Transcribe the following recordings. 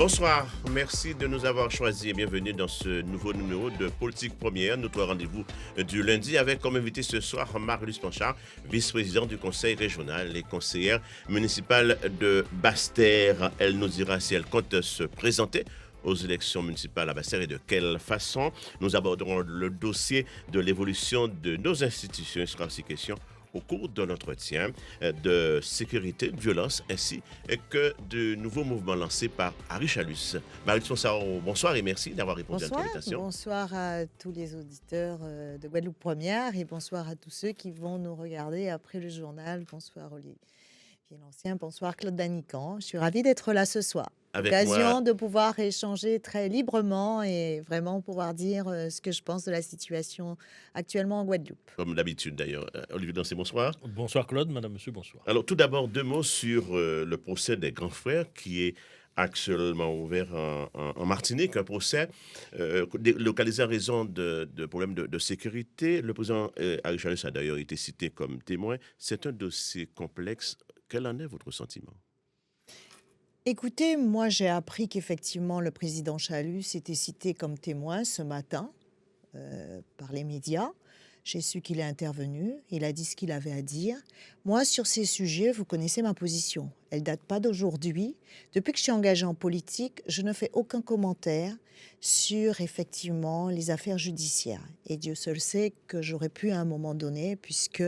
Bonsoir, merci de nous avoir choisis et bienvenue dans ce nouveau numéro de Politique Première, notre rendez-vous du lundi avec comme invité ce soir Marie-Luce Panchard, vice-présidente du conseil régional et conseillère municipale de Basse-Terre. Elle nous dira si elle compte se présenter aux élections municipales à Basse-Terre et de quelle façon. Nous aborderons le dossier de l'évolution de nos institutions. Il sera aussi question au cours de l'entretien de sécurité, de violence, ainsi que de nouveaux mouvements lancés par Harry Chalus. Marie-Luce Panchard, bonsoir et merci d'avoir répondu à notre invitation. Bonsoir à tous les auditeurs de Guadeloupe Première et bonsoir à tous ceux qui vont nous regarder après le journal. Bonsoir Olivier Lancien, bonsoir Claude Danican. Je suis ravie d'être là ce soir. Occasion de pouvoir échanger très librement et vraiment pouvoir dire ce que je pense de la situation actuellement en Guadeloupe. Comme d'habitude d'ailleurs. Olivier Lancien, bonsoir. Bonsoir Claude, madame, monsieur, bonsoir. Alors tout d'abord, deux mots sur le procès des grands frères qui est actuellement ouvert en Martinique, un procès localisé en raison de problèmes de sécurité. Le président Harry Chalus a d'ailleurs été cité comme témoin. C'est un dossier complexe. Quel en est votre sentiment ? Écoutez, moi j'ai appris qu'effectivement le président Chalus était cité comme témoin ce matin par les médias. J'ai su qu'il est intervenu, il a dit ce qu'il avait à dire. Moi, sur ces sujets, vous connaissez ma position. Elle ne date pas d'aujourd'hui. Depuis que je suis engagée en politique, je ne fais aucun commentaire sur, effectivement, les affaires judiciaires. Et Dieu seul sait que j'aurais pu à un moment donné, puisque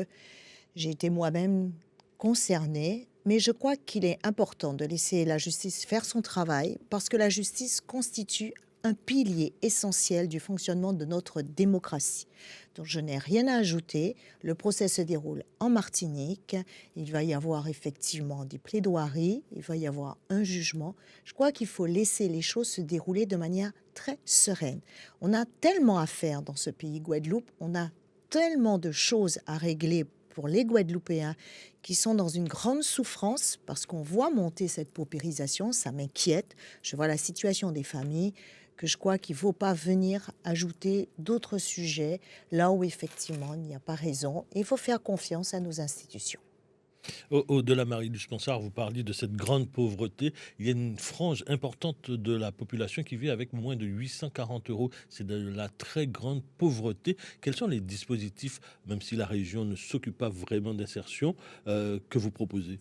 j'ai été moi-même concernée. Mais je crois qu'il est important de laisser la justice faire son travail, parce que la justice constitue un pilier essentiel du fonctionnement de notre démocratie. Donc je n'ai rien à ajouter. Le procès se déroule en Martinique. Il va y avoir effectivement des plaidoiries. Il va y avoir un jugement. Je crois qu'il faut laisser les choses se dérouler de manière très sereine. On a tellement à faire dans ce pays Guadeloupe. On a tellement de choses à régler pour les Guadeloupéens qui sont dans une grande souffrance parce qu'on voit monter cette paupérisation. Ça m'inquiète. Je vois la situation des familles, que je crois qu'il ne faut pas venir ajouter d'autres sujets là où effectivement il n'y a pas raison. Il faut faire confiance à nos institutions. Au-delà, Marie-Luce Panchard, vous parliez de cette grande pauvreté. Il y a une frange importante de la population qui vit avec moins de 840 euros. C'est de la très grande pauvreté. Quels sont les dispositifs, même si la région ne s'occupe pas vraiment d'insertion, que vous proposez ?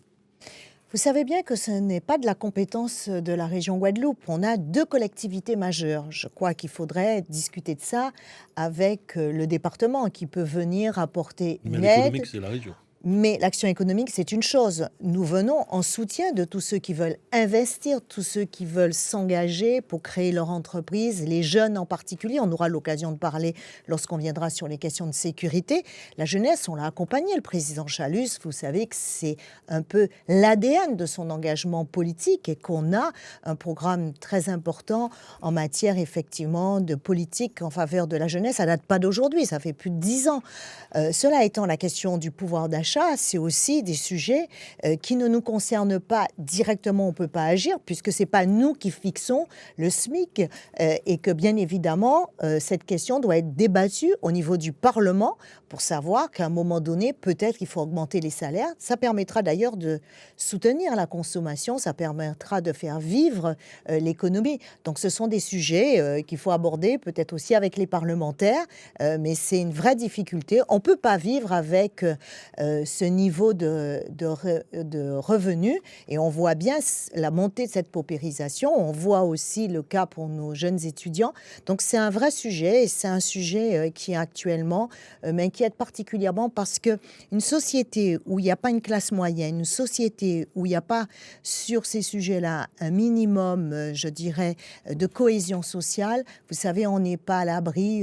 Vous savez bien que ce n'est pas de la compétence de la région Guadeloupe. On a deux collectivités majeures. Je crois qu'il faudrait discuter de ça avec le département qui peut venir apporter une aide. Mais l'économique, c'est la région. Mais l'action économique, c'est une chose. Nous venons en soutien de tous ceux qui veulent investir, tous ceux qui veulent s'engager pour créer leur entreprise, les jeunes en particulier. On aura l'occasion de parler lorsqu'on viendra sur les questions de sécurité. La jeunesse, on l'a accompagné. Le président Chalus, vous savez que c'est un peu l'ADN de son engagement politique et qu'on a un programme très important en matière, effectivement, de politique en faveur de la jeunesse. Ça date pas d'aujourd'hui, ça fait plus de 10 ans. Cela étant, la question du pouvoir d'achat, c'est aussi des sujets qui ne nous concernent pas directement. On ne peut pas agir puisque ce n'est pas nous qui fixons le SMIC et que bien évidemment, cette question doit être débattue au niveau du Parlement pour savoir qu'à un moment donné, peut-être il faut augmenter les salaires. Ça permettra d'ailleurs de soutenir la consommation, ça permettra de faire vivre l'économie. Donc ce sont des sujets qu'il faut aborder peut-être aussi avec les parlementaires, mais c'est une vraie difficulté. On ne peut pas vivre avec ce niveau de revenus et on voit bien la montée de cette paupérisation. On voit aussi le cas pour nos jeunes étudiants. Donc c'est un vrai sujet et c'est un sujet qui actuellement m'inquiète particulièrement parce qu'une société où il n'y a pas une classe moyenne, une société où il n'y a pas sur ces sujets-là un minimum, je dirais, de cohésion sociale, vous savez, on n'est pas à l'abri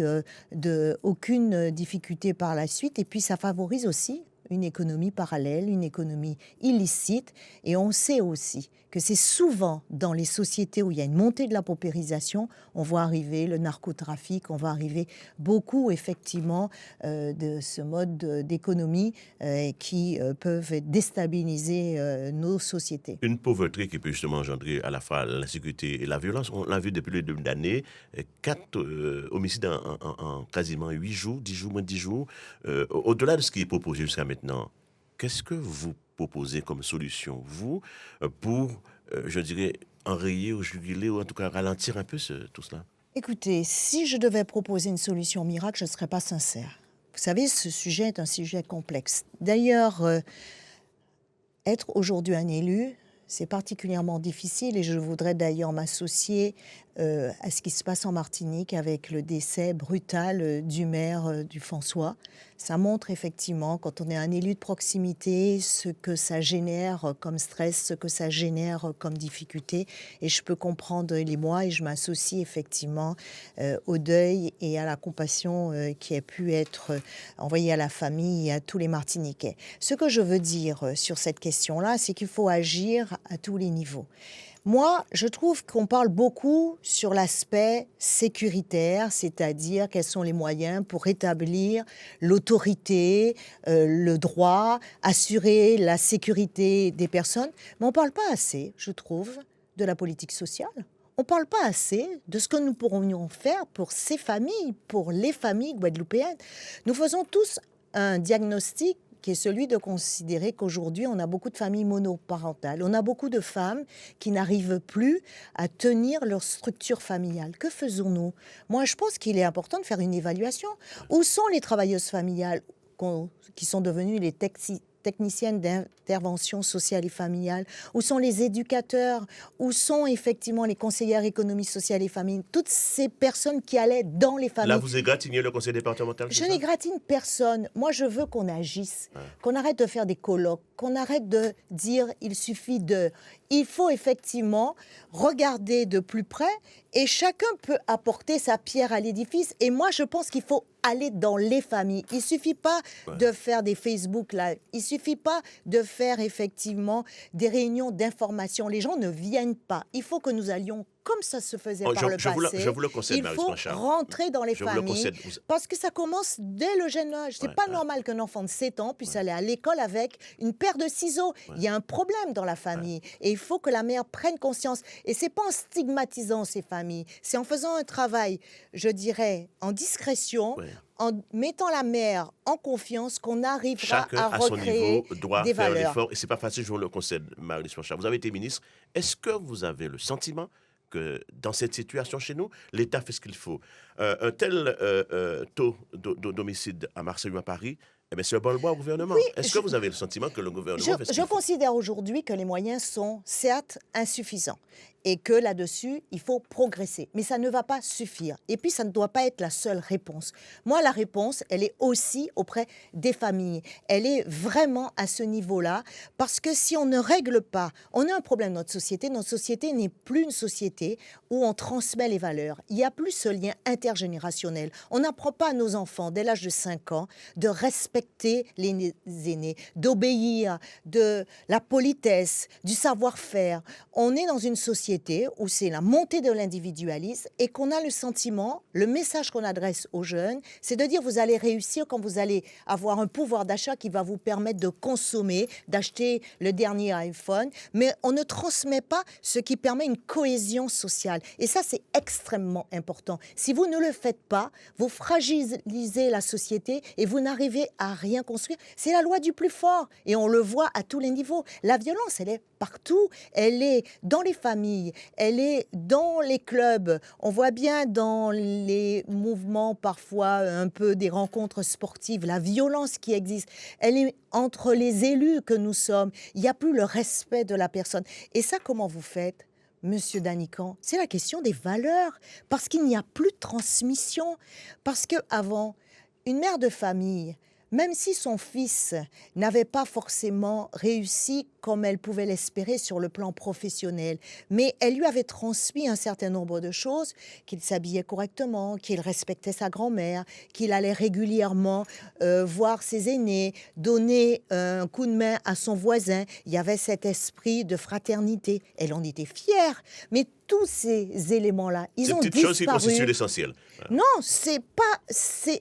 d'aucune difficulté par la suite et puis ça favorise aussi une économie parallèle, une économie illicite. Et on sait aussi que c'est souvent dans les sociétés où il y a une montée de la paupérisation, on voit arriver le narcotrafic, on va arriver beaucoup effectivement de ce mode d'économie qui peuvent déstabiliser nos sociétés. Une pauvreté qui peut justement engendrer à la fois l'insécurité et la violence. On l'a vu depuis le début d'année, 4 homicides en quasiment 8 jours, 10 jours, moins de 10 jours. Au-delà de ce qui est proposé jusqu'à maintenant, qu'est-ce que vous proposez comme solution, vous, pour, je dirais, enrayer ou juguler ou en tout cas ralentir un peu tout cela? Écoutez, si je devais proposer une solution miracle, je ne serais pas sincère. Vous savez, ce sujet est un sujet complexe. D'ailleurs, être aujourd'hui un élu, c'est particulièrement difficile et je voudrais d'ailleurs m'associer à ce qui se passe en Martinique avec le décès brutal du maire du François. Ça montre effectivement, quand on est un élu de proximité, ce que ça génère comme stress, ce que ça génère comme difficulté. Et je peux comprendre l'émoi et je m'associe effectivement au deuil et à la compassion qui a pu être envoyée à la famille et à tous les Martiniquais. Ce que je veux dire sur cette question-là, c'est qu'il faut agir à tous les niveaux. Moi, je trouve qu'on parle beaucoup sur l'aspect sécuritaire, c'est-à-dire quels sont les moyens pour rétablir l'autorité, le droit, assurer la sécurité des personnes. Mais on ne parle pas assez, je trouve, de la politique sociale. On ne parle pas assez de ce que nous pourrions faire pour ces familles, pour les familles guadeloupéennes. Nous faisons tous un diagnostic qui est celui de considérer qu'aujourd'hui, on a beaucoup de familles monoparentales. On a beaucoup de femmes qui n'arrivent plus à tenir leur structure familiale. Que faisons-nous? Moi, je pense qu'il est important de faire une évaluation. Où sont les travailleuses familiales qui sont devenues les techniciennes d'intervention sociale et familiale? Où sont les éducateurs? Où sont effectivement les conseillères économie sociale et famille? Toutes ces personnes qui allaient dans les familles. Là, vous égratignez le conseil départemental? Je n'égratigne personne. Moi, je veux qu'on agisse, qu'on arrête de faire des colloques, qu'on arrête de dire il suffit de... Il faut effectivement regarder de plus près et chacun peut apporter sa pierre à l'édifice. Et moi, je pense qu'il faut aller dans les familles. Il ne suffit pas de faire des Facebook Live. Il ne suffit pas de faire effectivement des réunions d'information. Les gens ne viennent pas. Il faut que nous allions comme ça se faisait par le passé. Je vous le concède, il faut rentrer dans les familles parce que ça commence dès le jeune âge. C'est pas normal qu'un enfant de 7 ans puisse aller à l'école avec une paire de ciseaux. Il y a un problème dans la famille et il faut que la mère prenne conscience. Et c'est pas en stigmatisant ces familles, c'est en faisant un travail, je dirais, en discrétion, en mettant la mère en confiance qu'on arrivera à recréer son niveau doit des faire valeurs. l'effort. Et c'est pas facile, je vous le concède, Marie-Lise Planchard. Vous avez été ministre. Est-ce que vous avez le sentiment que dans cette situation chez nous, l'État fait ce qu'il faut? Un tel taux d'homicide à Marseille ou à Paris, eh bien, c'est le bon au gouvernement. Est-ce que vous avez le sentiment que le gouvernement fait ce qu'il faut? Je considère aujourd'hui que les moyens sont certes insuffisants et que là-dessus, il faut progresser. Mais ça ne va pas suffire. Et puis, ça ne doit pas être la seule réponse. Moi, la réponse, elle est aussi auprès des familles. Elle est vraiment à ce niveau-là. Parce que si on ne règle pas, on a un problème dans notre société. Notre société n'est plus une société où on transmet les valeurs. Il n'y a plus ce lien intergénérationnel. On n'apprend pas à nos enfants, dès l'âge de 5 ans, de respecter les aînés, d'obéir, de la politesse, du savoir-faire. On est dans une société où c'est la montée de l'individualisme et qu'on a le sentiment, le message qu'on adresse aux jeunes, c'est de dire vous allez réussir quand vous allez avoir un pouvoir d'achat qui va vous permettre de consommer, d'acheter le dernier iPhone, mais on ne transmet pas ce qui permet une cohésion sociale. Et ça, c'est extrêmement important. Si vous ne le faites pas, vous fragilisez la société et vous n'arrivez à rien construire. C'est la loi du plus fort et on le voit à tous les niveaux. La violence, elle est partout. Elle est dans les familles, elle est dans les clubs. On voit bien dans les mouvements, parfois un peu des rencontres sportives, la violence qui existe. Elle est entre les élus que nous sommes. Il n'y a plus le respect de la personne. Et ça, comment vous faites ? Monsieur Danican, c'est la question des valeurs, parce qu'il n'y a plus de transmission. Parce qu'avant, une mère de famille, même si son fils n'avait pas forcément réussi comme elle pouvait l'espérer sur le plan professionnel, mais elle lui avait transmis un certain nombre de choses, qu'il s'habillait correctement, qu'il respectait sa grand-mère, qu'il allait régulièrement voir ses aînés, donner un coup de main à son voisin. Il y avait cet esprit de fraternité. Elle en était fière, mais tous ces éléments-là, ils ont disparu. Ces petites choses qui constituent l'essentiel. Non, c'est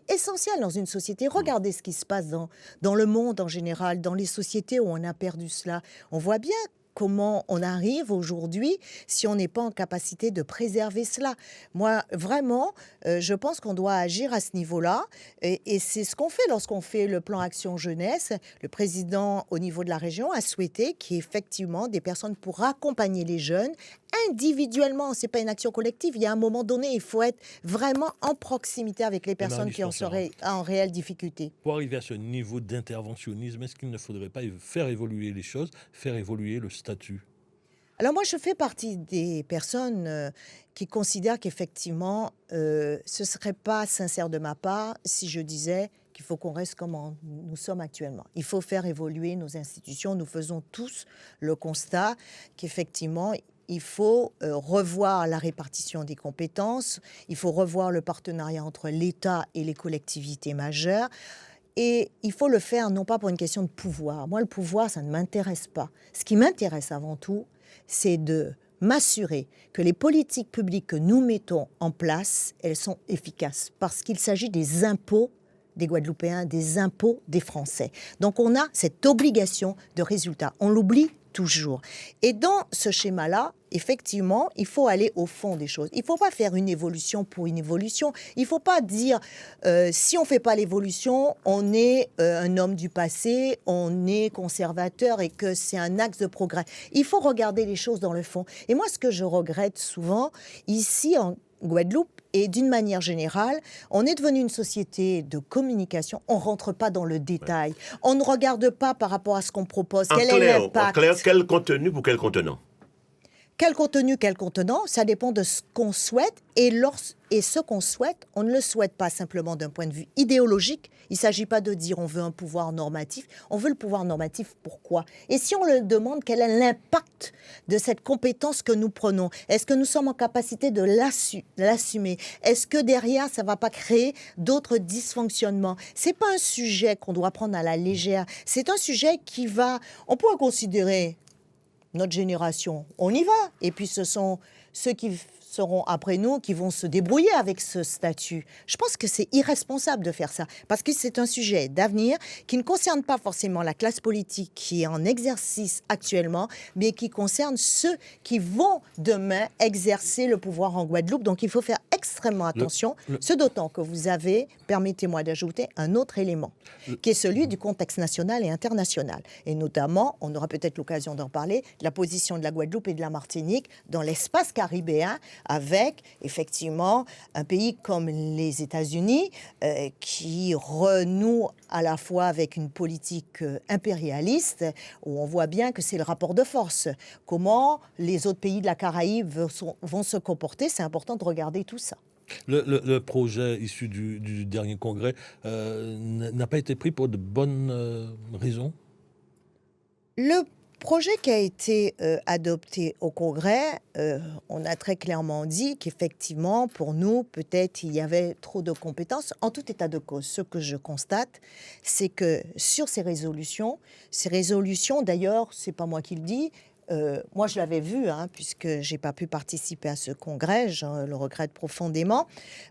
essentiel dans une société. Regardez ce qui se passe dans le monde en général, dans les sociétés où on a perdu cela. On voit bien comment on arrive aujourd'hui si on n'est pas en capacité de préserver cela. Moi, vraiment, je pense qu'on doit agir à ce niveau-là. Et c'est ce qu'on fait lorsqu'on fait le plan Action Jeunesse. Le président, au niveau de la région, a souhaité qu'il y ait effectivement des personnes pour accompagner les jeunes, individuellement, ce n'est pas une action collective. Il y a un moment donné, il faut être vraiment en proximité avec les personnes qui en seraient en réelle difficulté. Pour arriver à ce niveau d'interventionnisme, est-ce qu'il ne faudrait pas faire évoluer les choses, faire évoluer le statut ? Alors moi, je fais partie des personnes qui considèrent qu'effectivement, ce ne serait pas sincère de ma part si je disais qu'il faut qu'on reste comme nous sommes actuellement. Il faut faire évoluer nos institutions. Nous faisons tous le constat qu'effectivement, il faut revoir la répartition des compétences, il faut revoir le partenariat entre l'État et les collectivités majeures. Et il faut le faire non pas pour une question de pouvoir. Moi, le pouvoir, ça ne m'intéresse pas. Ce qui m'intéresse avant tout, c'est de m'assurer que les politiques publiques que nous mettons en place, elles sont efficaces. Parce qu'il s'agit des impôts des Guadeloupéens, des impôts des Français. Donc on a cette obligation de résultat. On l'oublie toujours. Et dans ce schéma-là, effectivement, il faut aller au fond des choses. Il ne faut pas faire une évolution pour une évolution. Il ne faut pas dire, si on ne fait pas l'évolution, on est un homme du passé, on est conservateur et que c'est un axe de progrès. Il faut regarder les choses dans le fond. Et moi, ce que je regrette souvent, ici en Guadeloupe, et d'une manière générale, on est devenu une société de communication. On ne rentre pas dans le détail. On ne regarde pas par rapport à ce qu'on propose. Quel est l'impact ? En clair, quel contenu pour quel contenant ? Quel contenu, quel contenant, ça dépend de ce qu'on souhaite. Et ce qu'on souhaite, on ne le souhaite pas simplement d'un point de vue idéologique. Il ne s'agit pas de dire on veut un pouvoir normatif. On veut le pouvoir normatif, pourquoi ? Et si on le demande, quel est l'impact de cette compétence que nous prenons ? Est-ce que nous sommes en capacité de l'assumer ? Est-ce que derrière, ça ne va pas créer d'autres dysfonctionnements ? Ce n'est pas un sujet qu'on doit prendre à la légère. C'est un sujet qui va... On pourrait considérer... Notre génération, on y va. Et puis ce sont ceux qui seront après nous qui vont se débrouiller avec ce statut. Je pense que c'est irresponsable de faire ça, parce que c'est un sujet d'avenir qui ne concerne pas forcément la classe politique qui est en exercice actuellement, mais qui concerne ceux qui vont demain exercer le pouvoir en Guadeloupe. Donc il faut faire extrêmement attention, ce d'autant que vous avez, permettez-moi d'ajouter, un autre élément, qui est celui du contexte national et international. Et notamment, on aura peut-être l'occasion d'en parler, la position de la Guadeloupe et de la Martinique dans l'espace caribéen, avec effectivement un pays comme les États-Unis qui renoue à la fois avec une politique impérialiste, où on voit bien que c'est le rapport de force. Comment les autres pays de la Caraïbe vont se comporter, c'est important de regarder tout ça. Le projet issu du dernier congrès n'a pas été pris pour de bonnes raisons ? Le projet qui a été adopté au Congrès, on a très clairement dit qu'effectivement, pour nous, peut-être il y avait trop de compétences. En tout état de cause, ce que je constate, c'est que sur ces résolutions, d'ailleurs, c'est pas moi qui le dis, moi, je l'avais vu, puisque je n'ai pas pu participer à ce congrès, je le regrette profondément,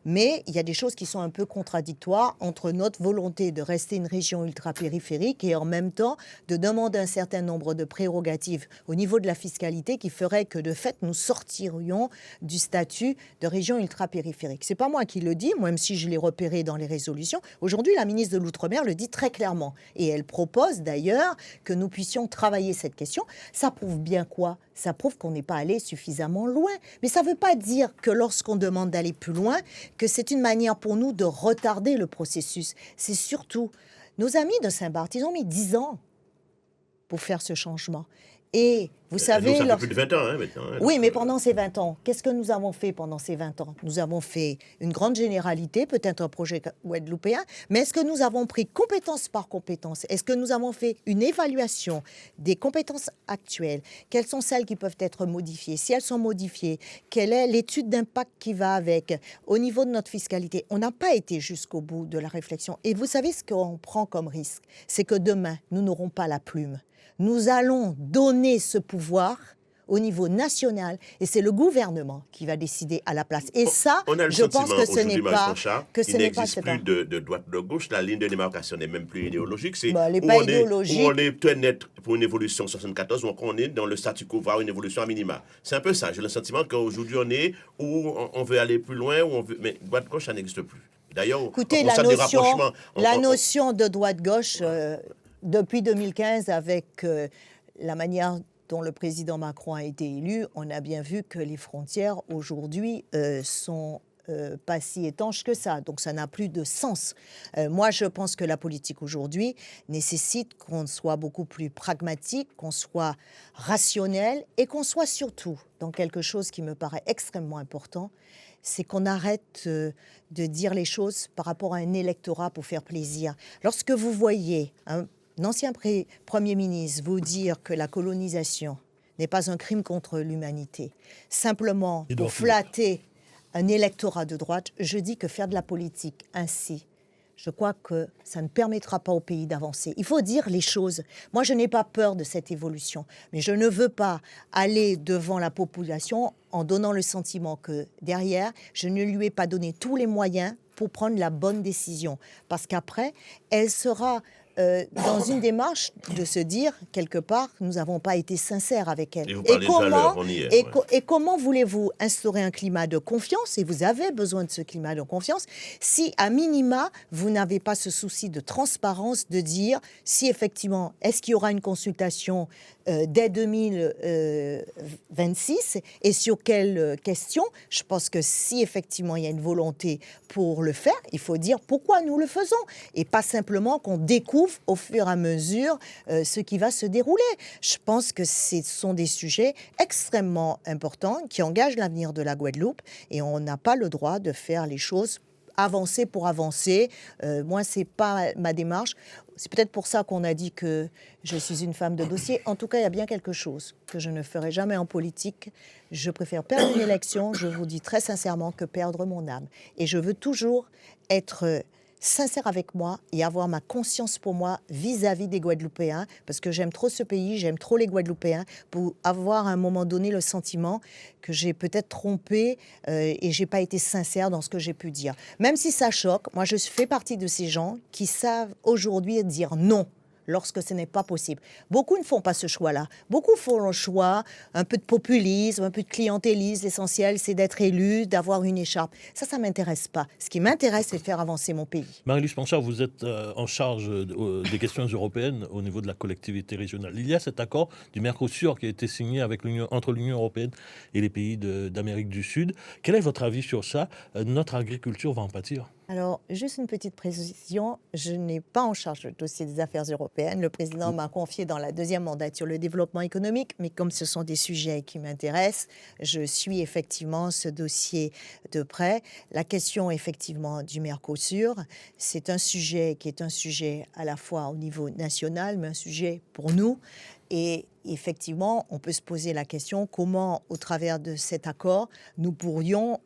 mais il y a des choses qui sont un peu contradictoires entre notre volonté de rester une région ultra-périphérique et en même temps de demander un certain nombre de prérogatives au niveau de la fiscalité qui ferait que, de fait, nous sortirions du statut de région ultra-périphérique. Ce n'est pas moi qui le dis, même si je l'ai repéré dans les résolutions. Aujourd'hui, la ministre de l'Outre-mer le dit très clairement. Et elle propose d'ailleurs que nous puissions travailler cette question. Ça prouve bien quoi ? Ça prouve qu'on n'est pas allé suffisamment loin. Mais ça ne veut pas dire que lorsqu'on demande d'aller plus loin, que c'est une manière pour nous de retarder le processus. C'est surtout, nos amis de Saint-Barth, ils ont mis 10 ans pour faire ce changement. Et vous savez... Ça fait plus de 20 ans maintenant. Oui, mais pendant ces 20 ans, qu'est-ce que nous avons fait pendant ces 20 ans ? Nous avons fait une grande généralité, peut-être un projet guadeloupéen, mais est-ce que nous avons pris compétence par compétence ? Est-ce que nous avons fait une évaluation des compétences actuelles ? Quelles sont celles qui peuvent être modifiées ? Si elles sont modifiées, quelle est l'étude d'impact qui va avec ? Au niveau de notre fiscalité, on n'a pas été jusqu'au bout de la réflexion. Et vous savez ce qu'on prend comme risque ? C'est que demain, nous n'aurons pas la plume. Nous allons donner ce pouvoir au niveau national et c'est le gouvernement qui va décider à la place. Et ça, je pense que ce n'est pas... Il n'existe plus de droite de gauche. La ligne de démarcation n'est même plus idéologique. C'est elle n'est pas idéologique. On est très net pour une évolution 74, ou on est dans le statu quo, voire une évolution à minima. C'est un peu ça. J'ai le sentiment qu'aujourd'hui, on est où on veut aller plus loin, où on veut... mais droite-gauche, ça n'existe plus. D'ailleurs, écoutez, la notion de droite-gauche... depuis 2015, avec la manière dont le président Macron a été élu, on a bien vu que les frontières aujourd'hui sont pas si étanches que ça. Donc ça n'a plus de sens. Moi, je pense que la politique aujourd'hui nécessite qu'on soit beaucoup plus pragmatique, qu'on soit rationnel et qu'on soit surtout dans quelque chose qui me paraît extrêmement important, c'est qu'on arrête de dire les choses par rapport à un électorat pour faire plaisir. Lorsque vous voyez un ancien Premier ministre vous dire que la colonisation n'est pas un crime contre l'humanité, simplement pour flatter un électorat de droite, je dis que faire de la politique ainsi, je crois que ça ne permettra pas au pays d'avancer. Il faut dire les choses. Moi, je n'ai pas peur de cette évolution, mais je ne veux pas aller devant la population en donnant le sentiment que derrière, je ne lui ai pas donné tous les moyens pour prendre la bonne décision. Parce qu'après, elle sera dans une démarche de se dire, quelque part, nous n'avons pas été sincères avec elle. Et comment voulez-vous instaurer un climat de confiance, et vous avez besoin de ce climat de confiance, si à minima, vous n'avez pas ce souci de transparence, de dire si effectivement, est-ce qu'il y aura une consultation dès 2026 et sur quelles questions? Je pense que si effectivement il y a une volonté pour le faire, il faut dire pourquoi nous le faisons et pas simplement qu'on découvre au fur et à mesure ce qui va se dérouler. Je pense que ce sont des sujets extrêmement importants qui engagent l'avenir de la Guadeloupe et on n'a pas le droit de faire les choses avancer pour avancer. Moi, c'est pas ma démarche. C'est peut-être pour ça qu'on a dit que je suis une femme de dossier. En tout cas, il y a bien quelque chose que je ne ferai jamais en politique. Je préfère perdre une élection, je vous dis très sincèrement, que perdre mon âme. Et je veux toujours être sincère avec moi et avoir ma conscience pour moi vis-à-vis des Guadeloupéens, parce que j'aime trop ce pays, j'aime trop les Guadeloupéens, pour avoir à un moment donné le sentiment que j'ai peut-être trompé et j'ai pas été sincère dans ce que j'ai pu dire. Même si ça choque, moi je fais partie de ces gens qui savent aujourd'hui dire non lorsque ce n'est pas possible. Beaucoup ne font pas ce choix-là. Beaucoup font le choix, un peu de populisme, un peu de clientélisme. L'essentiel, c'est d'être élu, d'avoir une écharpe. Ça m'intéresse pas. Ce qui m'intéresse, c'est de faire avancer mon pays. Marie-Luce Panchard, vous êtes en charge des questions européennes au niveau de la collectivité régionale. Il y a cet accord du Mercosur qui a été signé entre l'Union européenne et les pays d'Amérique du Sud. Quel est votre avis sur ça? Notre agriculture va en pâtir? Alors, juste une petite précision, je n'ai pas en charge le dossier des affaires européennes. Le président m'a confié dans la deuxième mandature le développement économique, mais comme ce sont des sujets qui m'intéressent, je suis effectivement ce dossier de près. La question effectivement du Mercosur, c'est un sujet qui est un sujet à la fois au niveau national, mais un sujet pour nous. Et effectivement, on peut se poser la question comment, au travers de cet accord, nous pourrions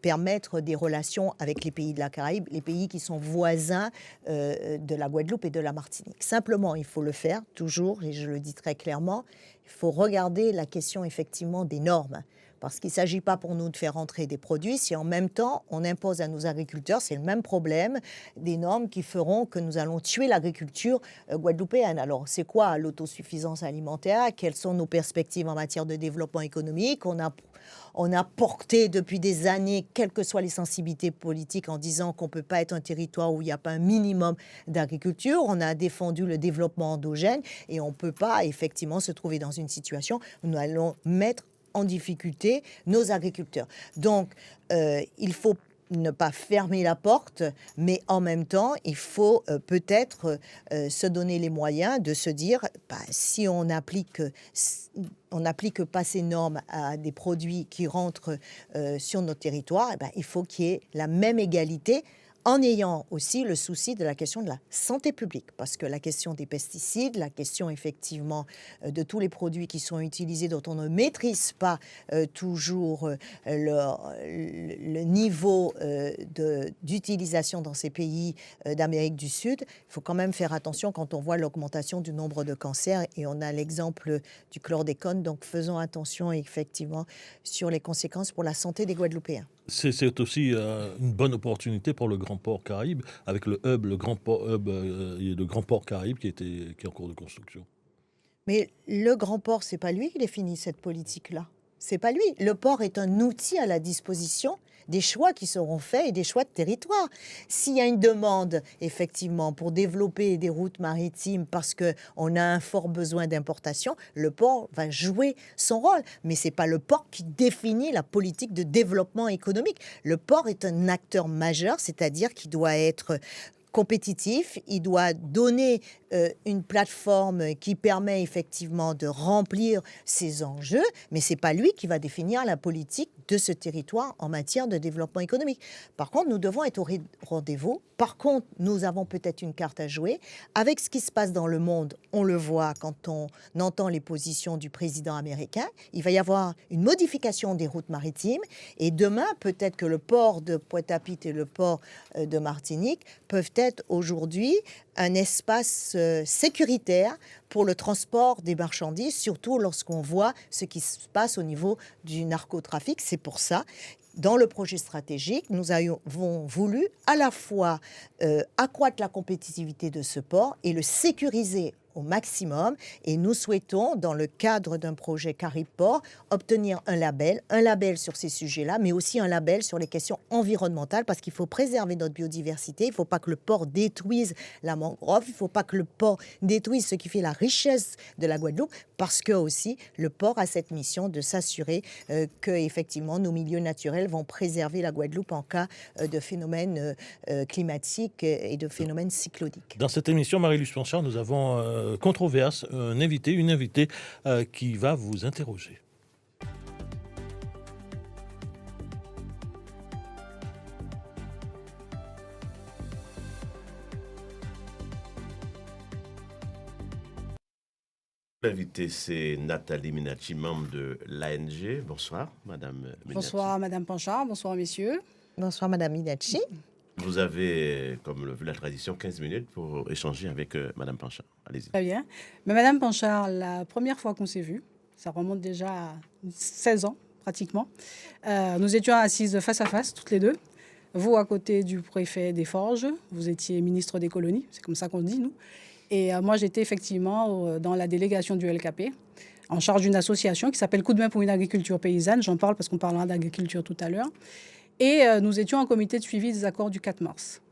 permettre des relations avec les pays de la Caraïbe, les pays qui sont voisins de la Guadeloupe et de la Martinique. Simplement, il faut le faire toujours, et je le dis très clairement, il faut regarder la question effectivement des normes. Parce qu'il ne s'agit pas pour nous de faire entrer des produits si en même temps on impose à nos agriculteurs, c'est le même problème, des normes qui feront que nous allons tuer l'agriculture guadeloupéenne. Alors c'est quoi l'autosuffisance alimentaire? Quelles sont nos perspectives en matière de développement économique? On a porté depuis des années, quelles que soient les sensibilités politiques, en disant qu'on ne peut pas être un territoire où il n'y a pas un minimum d'agriculture. On a défendu le développement endogène et on ne peut pas effectivement se trouver dans une situation où nous allons mettre en difficulté nos agriculteurs. Donc, il faut ne pas fermer la porte, mais en même temps, il faut peut-être se donner les moyens de se dire, si on n'applique pas ces normes à des produits qui rentrent sur notre territoire, il faut qu'il y ait la même égalité, en ayant aussi le souci de la question de la santé publique, parce que la question des pesticides, la question effectivement de tous les produits qui sont utilisés dont on ne maîtrise pas toujours le niveau d'utilisation dans ces pays d'Amérique du Sud, il faut quand même faire attention quand on voit l'augmentation du nombre de cancers, et on a l'exemple du chlordécone, donc faisons attention effectivement sur les conséquences pour la santé des Guadeloupéens. C'est aussi une bonne opportunité pour le Grand Port Caraïbe, avec le Grand Port Caraïbe qui est en cours de construction. Mais le Grand Port, c'est pas lui qui définit cette politique-là. c'est pas lui. Le port est un outil à la disposition des choix qui seront faits et des choix de territoire. S'il y a une demande, effectivement, pour développer des routes maritimes parce qu'on a un fort besoin d'importation, le port va jouer son rôle. Mais ce n'est pas le port qui définit la politique de développement économique. Le port est un acteur majeur, c'est-à-dire qu'il doit être compétitif, il doit donner une plateforme qui permet effectivement de remplir ses enjeux, mais ce n'est pas lui qui va définir la politique de ce territoire en matière de développement économique. Par contre, nous devons être au rendez-vous. Par contre, nous avons peut-être une carte à jouer. Avec ce qui se passe dans le monde, on le voit quand on entend les positions du président américain, il va y avoir une modification des routes maritimes et demain, peut-être que le port de Pointe-à-Pitre et le port de Martinique peuvent être aujourd'hui un espace sécuritaire pour le transport des marchandises, surtout lorsqu'on voit ce qui se passe au niveau du narcotrafic. C'est pour ça, dans le projet stratégique, nous avons voulu à la fois accroître la compétitivité de ce port et le sécuriser au maximum. Et nous souhaitons, dans le cadre d'un projet Cariport, obtenir un label sur ces sujets-là, mais aussi un label sur les questions environnementales, parce qu'il faut préserver notre biodiversité. Il ne faut pas que le port détruise la mangrove, il ne faut pas que le port détruise ce qui fait la richesse de la Guadeloupe, parce que aussi le port a cette mission de s'assurer que effectivement nos milieux naturels vont préserver la Guadeloupe en cas de phénomènes climatiques et de phénomènes cycloniques. Dans cette émission, Marie-Luce Planchard, nous avons controverse, une invitée qui va vous interroger. L'invité, c'est Nathalie Minacci, membre de l'ANG. Bonsoir, Madame Minacci. Bonsoir, Madame Panchard. Bonsoir, messieurs. Bonsoir, Madame Minacci. Vous avez, comme le veut la tradition, 15 minutes pour échanger avec Madame Panchard. Allez-y. Très bien. Mais Madame Panchard, la première fois qu'on s'est vus, ça remonte déjà à 16 ans, pratiquement. Nous étions assises face à face, toutes les deux. Vous, à côté du préfet des Forges, vous étiez ministre des colonies, c'est comme ça qu'on dit, nous. Et moi, j'étais effectivement dans la délégation du LKP, en charge d'une association qui s'appelle Coup de main pour une agriculture paysanne. J'en parle parce qu'on parlera d'agriculture tout à l'heure. Et nous étions en comité de suivi des accords du 4 mars.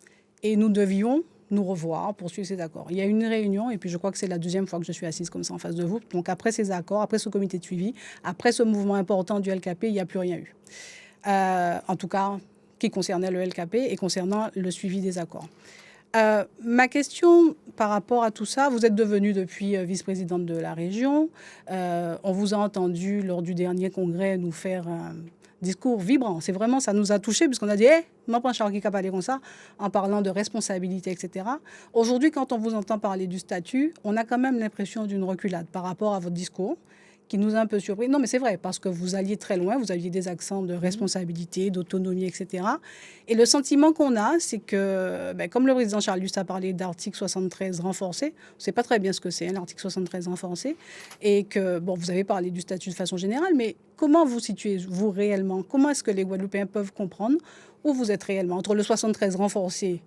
Et nous devions nous revoir pour suivre ces accords. Il y a eu une réunion, et puis je crois que c'est la deuxième fois que je suis assise comme ça en face de vous. Donc après ces accords, après ce comité de suivi, après ce mouvement important du LKP, il n'y a plus rien eu. En tout cas, qui concernait le LKP et concernant le suivi des accords. Ma question par rapport à tout ça, vous êtes devenue depuis vice-présidente de la région. On vous a entendu lors du dernier congrès nous faire un discours vibrant. C'est vraiment, ça nous a touchés puisqu'on a dit, ma Panchard qui a parlé comme ça, en parlant de responsabilité, etc. Aujourd'hui, quand on vous entend parler du statut, on a quand même l'impression d'une reculade par rapport à votre discours, qui nous a un peu surpris. Non, mais c'est vrai, parce que vous alliez très loin, vous aviez des accents de responsabilité, d'autonomie, etc. Et le sentiment qu'on a, c'est que, comme le président Charles Luce a parlé d'article 73 renforcé, on ne sait pas très bien ce que c'est, l'article 73 renforcé, et que, vous avez parlé du statut de façon générale, mais comment vous situez-vous réellement? Comment est-ce que les Guadeloupéens peuvent comprendre où vous êtes réellement entre le 73 renforcé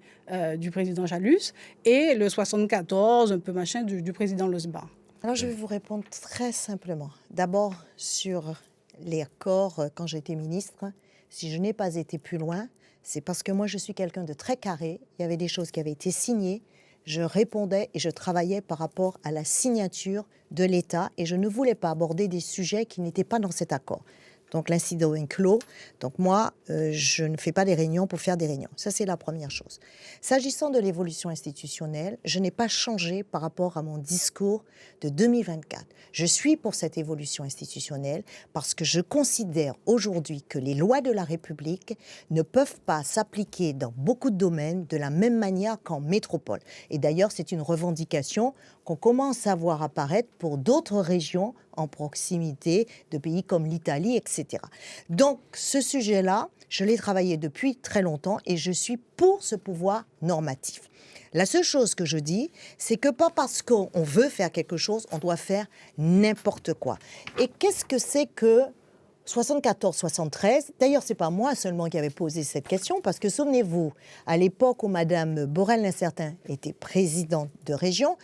du président Charles Luce et le 74, un peu machin, du président Losbar? Alors, je vais vous répondre très simplement. D'abord, sur les accords, quand j'étais ministre, si je n'ai pas été plus loin, c'est parce que moi, je suis quelqu'un de très carré. Il y avait des choses qui avaient été signées. Je répondais et je travaillais par rapport à la signature de l'État et je ne voulais pas aborder des sujets qui n'étaient pas dans cet accord. Donc, l'incident est clos. Donc, moi, je ne fais pas des réunions pour faire des réunions. Ça, c'est la première chose. S'agissant de l'évolution institutionnelle, je n'ai pas changé par rapport à mon discours de 2024. Je suis pour cette évolution institutionnelle parce que je considère aujourd'hui que les lois de la République ne peuvent pas s'appliquer dans beaucoup de domaines de la même manière qu'en métropole. Et d'ailleurs, c'est une revendication qu'on commence à voir apparaître pour d'autres régions en proximité de pays comme l'Italie, etc. Donc, ce sujet-là, je l'ai travaillé depuis très longtemps et je suis pour ce pouvoir normatif. La seule chose que je dis, c'est que pas parce qu'on veut faire quelque chose, on doit faire n'importe quoi. Et qu'est-ce que c'est que 74-73, d'ailleurs, ce n'est pas moi seulement qui avais posé cette question, parce que souvenez-vous, à l'époque où Mme Borel-Lincertin était présidente de région,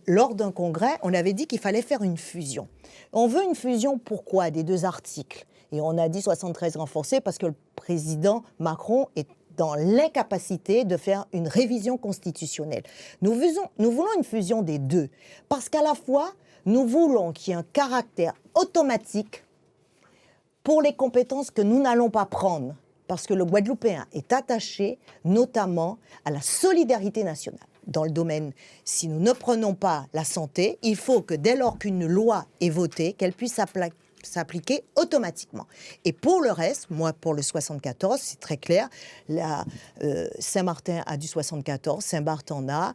lors d'un congrès, on avait dit qu'il fallait faire une fusion. On veut une fusion, pourquoi? Des deux articles. Et on a dit 73 renforcé parce que le président Macron est dans l'incapacité de faire une révision constitutionnelle. Nous voulons une fusion des deux, parce qu'à la fois, nous voulons qu'il y ait un caractère automatique pour les compétences que nous n'allons pas prendre, parce que le Guadeloupéen est attaché notamment à la solidarité nationale. Dans le domaine, si nous ne prenons pas la santé, il faut que dès lors qu'une loi est votée, qu'elle puisse s'appliquer automatiquement. Et pour le reste, moi, pour le 74, c'est très clair, Saint-Martin a du 74, Saint-Barth en a,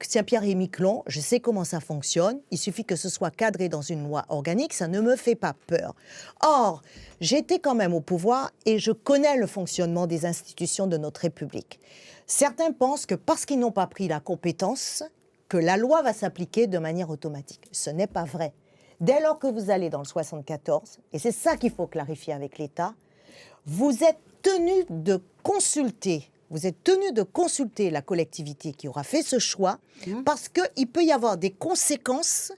Saint-Pierre et Miquelon, je sais comment ça fonctionne, il suffit que ce soit cadré dans une loi organique, ça ne me fait pas peur. Or, j'étais quand même au pouvoir et je connais le fonctionnement des institutions de notre République. Certains pensent que parce qu'ils n'ont pas pris la compétence, que la loi va s'appliquer de manière automatique. Ce n'est pas vrai. Dès lors que vous allez dans le 74, et c'est ça qu'il faut clarifier avec l'État, vous êtes tenu de consulter la collectivité qui aura fait ce choix, parce qu'il peut y avoir des conséquences.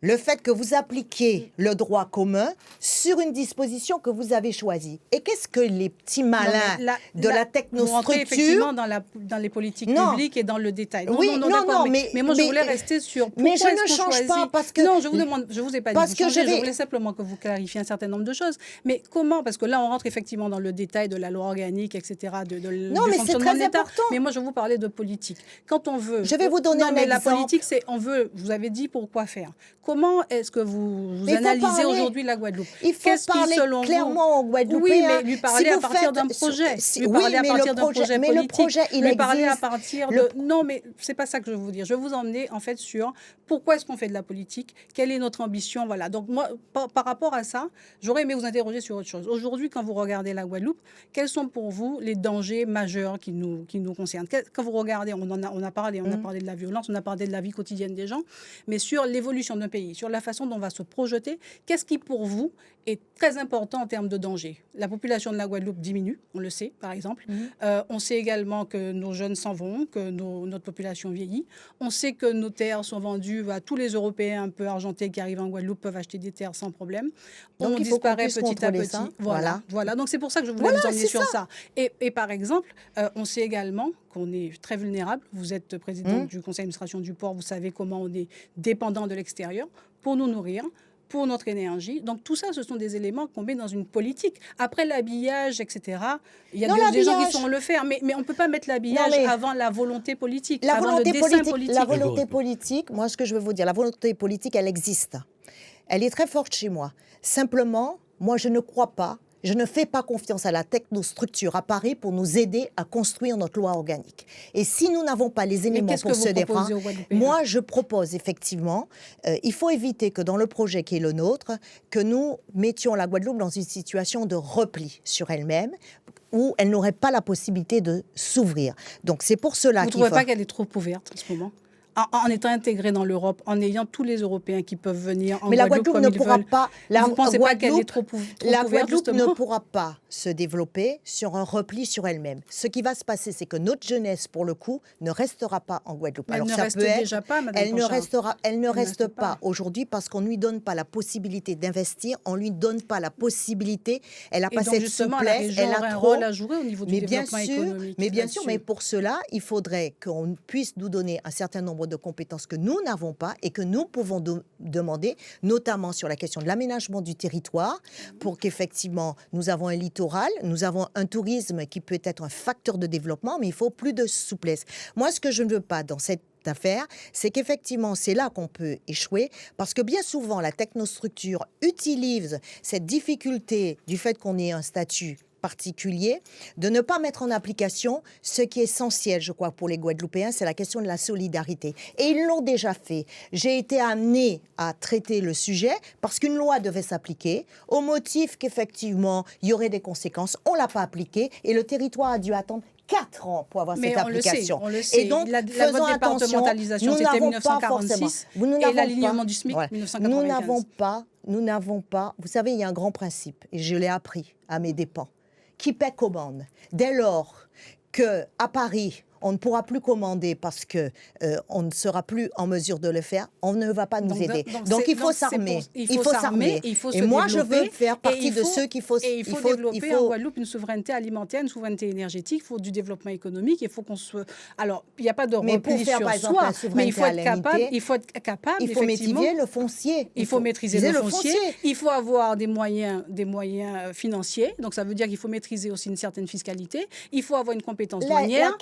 Le fait que vous appliquiez le droit commun sur une disposition que vous avez choisie. Et qu'est-ce que les petits malins de la technostructure... Vous rentrez effectivement dans les politiques publiques et dans le détail. Non, mais moi je voulais rester sur... Mais je ne change pas parce que... Non, je vous demande, je vous ai pas dit de changer, je voulais simplement que vous clarifiez un certain nombre de choses. Mais comment? Parce que là, on rentre effectivement dans le détail de la loi organique, etc., du fonctionnement de l'État. Mais moi, je vous parlais de politique. Quand on veut... Je vais vous donner un exemple. La politique, c'est on veut... Vous avez dit pourquoi faire. Comment est-ce que vous analysez aujourd'hui la Guadeloupe? Il faut parler clairement aux Guadeloupéens. Oui, mais lui parler à partir d'un projet. Lui parler à partir d'un projet politique. Mais le projet, il lui existe. Parler à partir de... Non, mais c'est pas ça que je veux vous dire. Je vais vous emmener en fait sur pourquoi est-ce qu'on fait de la politique, quelle est notre ambition, voilà. Donc moi, par rapport à ça, j'aurais aimé vous interroger sur autre chose. Aujourd'hui, quand vous regardez la Guadeloupe, quels sont pour vous les dangers majeurs qui nous concernent? Quand vous regardez, on a parlé de la violence, on a parlé de la vie quotidienne des gens, mais sur l'évolution d'un pays, sur la façon dont on va se projeter, qu'est-ce qui pour vous est très important en termes de danger? La population de la Guadeloupe diminue, on le sait par exemple. On sait également que nos jeunes s'en vont, que notre population vieillit. On sait que nos terres sont vendues à tous les Européens un peu argentés qui arrivent en Guadeloupe peuvent acheter des terres sans problème. Donc, on disparaît petit à petit. Voilà. Donc c'est pour ça que je voulais vous emmener sur ça. Et par exemple, on sait également qu'on est très vulnérable. Vous êtes présidente du conseil d'administration du port, vous savez comment on est dépendant de l'extérieur pour nous nourrir, pour notre énergie. Donc tout ça, ce sont des éléments qu'on met dans une politique. Après l'habillage, etc., il y a des gens qui sont le faire, mais on ne peut pas mettre l'habillage avant la volonté politique, avant le dessein politique. La volonté politique, moi ce que je veux vous dire, la volonté politique, elle existe. Elle est très forte chez moi. Simplement, moi je ne crois pas, je ne fais pas confiance à la technostructure à Paris pour nous aider à construire notre loi organique. Et si nous n'avons pas les éléments pour se défendre, moi je propose effectivement, il faut éviter que dans le projet qui est le nôtre, que nous mettions la Guadeloupe dans une situation de repli sur elle-même, où elle n'aurait pas la possibilité de s'ouvrir. Donc c'est pour cela qu'il faut... Vous ne trouvez pas qu'elle est trop ouverte en ce moment ? En étant intégrée dans l'Europe, en ayant tous les Européens qui peuvent venir en Guadeloupe comme ils veulent. Vous ne pensez pas qu'elle est trop ouverte? La Guadeloupe ne pourra pas se développer sur un repli sur elle-même. Ce qui va se passer, c'est que notre jeunesse, pour le coup, ne restera pas en Guadeloupe. Alors, ça peut être, déjà pas, Madame elle ne reste pas aujourd'hui parce qu'on ne lui donne pas la possibilité d'investir, on ne lui donne pas la possibilité, elle n'a pas cette souplesse, elle a un rôle à jouer au niveau du développement économique. Mais bien sûr, mais pour cela, il faudrait qu'on puisse nous donner un certain nombre de compétences que nous n'avons pas et que nous pouvons demander, notamment sur la question de l'aménagement du territoire, pour qu'effectivement, nous avons un littoral, nous avons un tourisme qui peut être un facteur de développement, mais il faut plus de souplesse. Moi, ce que je ne veux pas dans cette affaire, c'est qu'effectivement, c'est là qu'on peut échouer, parce que bien souvent, la technostructure utilise cette difficulté du fait qu'on ait un statut particulier, de ne pas mettre en application ce qui est essentiel, je crois, pour les Guadeloupéens, c'est la question de la solidarité. Et ils l'ont déjà fait. J'ai été amenée à traiter le sujet parce qu'une loi devait s'appliquer au motif qu'effectivement, il y aurait des conséquences. On ne l'a pas appliquée et le territoire a dû attendre 4 ans pour avoir cette application. On le sait. Et donc, la loi de départementalisation, c'était 1946 et l'alignement du SMIC, 1995. Nous n'avons nous n'avons pas... Vous savez, il y a un grand principe, et je l'ai appris à mes dépens. Qui paie commande. Dès lors qu'à Paris, on ne pourra plus commander parce qu'on ne sera plus en mesure de le faire, on ne va pas nous aider. Donc il faut s'armer. Il faut s'armer. Et moi, je veux faire partie de ceux qui faut... Et il faut développer en Guadeloupe une souveraineté alimentaire, une souveraineté énergétique, il faut du développement économique, il faut qu'on se... Alors, il n'y a pas de repli sur soi, mais il faut être capable, il faut maîtriser le foncier. Il faut maîtriser le foncier. Il faut avoir des moyens financiers. Donc, ça veut dire qu'il faut maîtriser aussi une certaine fiscalité. Il faut avoir une compétence douanière.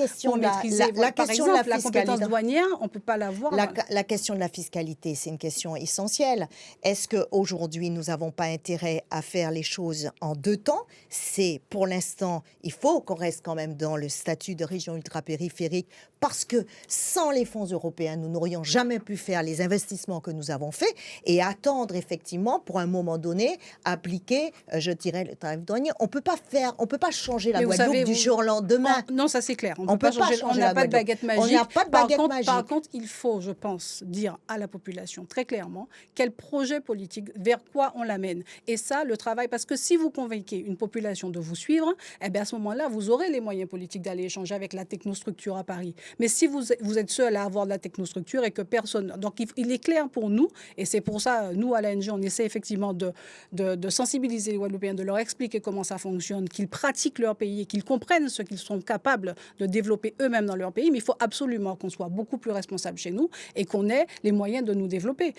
Par exemple, la compétence douanière, on ne peut pas l'avoir. La question de la fiscalité, c'est une question essentielle. Est-ce qu'aujourd'hui, nous n'avons pas intérêt à faire les choses en deux temps? C'est, pour l'instant, il faut qu'on reste quand même dans le statut de région ultrapériphérique parce que sans les fonds européens, nous n'aurions jamais pu faire les investissements que nous avons faits et attendre effectivement, pour un moment donné, appliquer, je dirais, le tarif douanier. On peut pas changer la Guadeloupe du jour au lendemain. Non, ça c'est clair. On peut pas changer. On n'a pas de baguette magique. On n'a pas de baguette magique. Par contre, il faut, je pense, dire à la population très clairement quel projet politique, vers quoi on l'amène. Et ça, le travail, parce que si vous convainquez une population de vous suivre, eh bien à ce moment-là, vous aurez les moyens politiques d'aller échanger avec la technostructure à Paris. Mais si vous êtes seul à avoir de la technostructure et que personne... Donc, il est clair pour nous, et c'est pour ça, nous, à l'ANG, on essaie effectivement de sensibiliser les Guadeloupéens, de leur expliquer comment ça fonctionne, qu'ils pratiquent leur pays et qu'ils comprennent ce qu'ils sont capables de développer eux-mêmes dans leur pays. Mais il faut absolument qu'on soit beaucoup plus responsable chez nous et qu'on ait les moyens de nous développer.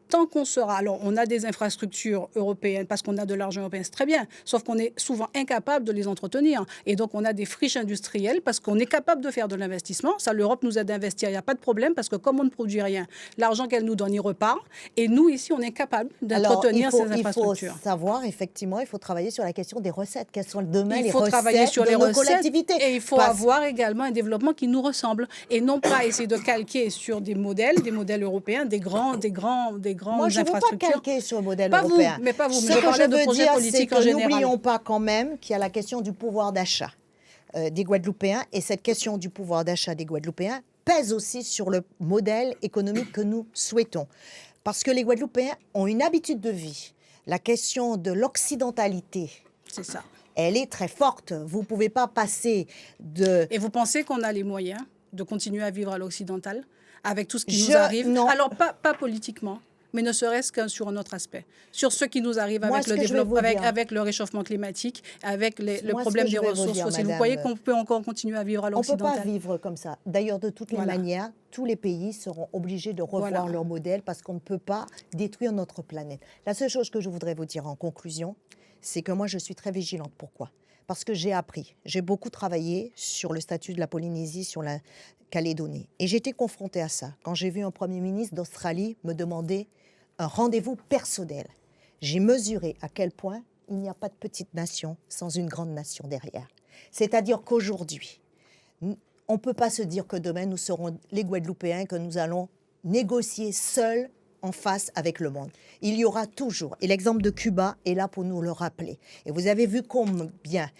Tant qu'on sera... Alors, on a des infrastructures européennes parce qu'on a de l'argent européen, c'est très bien, sauf qu'on est souvent incapable de les entretenir. Et donc, on a des friches industrielles parce qu'on est capable de faire de l'investissement. Ça, l'Europe nous aide à investir, il n'y a pas de problème parce que comme on ne produit rien, l'argent qu'elle nous donne, il repart. Et nous, ici, on est capable d'entretenir ces infrastructures. Il faut savoir, effectivement, il faut travailler sur la question des recettes. Quelles sont demain les recettes? Il faut travailler sur les recettes et il faut avoir également un développement qui nous ressemble et non pas essayer de calquer sur des modèles européens, des grandes infrastructures. Moi, je ne veux pas calquer sur le modèle européen. Mais pas vous. Ce que je veux dire, c'est que n'oublions pas quand même qu'il y a la question du pouvoir d'achat des Guadeloupéens et cette question du pouvoir d'achat des Guadeloupéens pèse aussi sur le modèle économique que nous souhaitons. Parce que les Guadeloupéens ont une habitude de vie. La question de l'occidentalité, c'est ça. Elle est très forte. Vous ne pouvez pas passer de... Et vous pensez qu'on a les moyens de continuer à vivre à l'occidental avec tout ce qui nous arrive? Non. Alors, pas politiquement, mais ne serait-ce qu'un sur un autre aspect. Sur ce qui nous arrive avec le développement, avec le réchauffement climatique, avec le problème des ressources fossiles. Vous croyez qu'on peut encore continuer à vivre à l'occidental? On ne peut pas vivre comme ça. D'ailleurs, de toutes les manières, tous les pays seront obligés de revoir leur modèle parce qu'on ne peut pas détruire notre planète. La seule chose que je voudrais vous dire en conclusion, c'est que moi, je suis très vigilante. Pourquoi? Parce que j'ai appris. J'ai beaucoup travaillé sur le statut de la Polynésie, sur la Calédonie. Et j'ai été confrontée à ça. Quand j'ai vu un Premier ministre d'Australie me demander un rendez-vous personnel, j'ai mesuré à quel point il n'y a pas de petite nation sans une grande nation derrière. C'est-à-dire qu'aujourd'hui, on ne peut pas se dire que demain, nous serons les Guadeloupéens, que nous allons négocier seuls en face avec le monde. Il y aura toujours, et l'exemple de Cuba est là pour nous le rappeler. Et vous avez vu combien,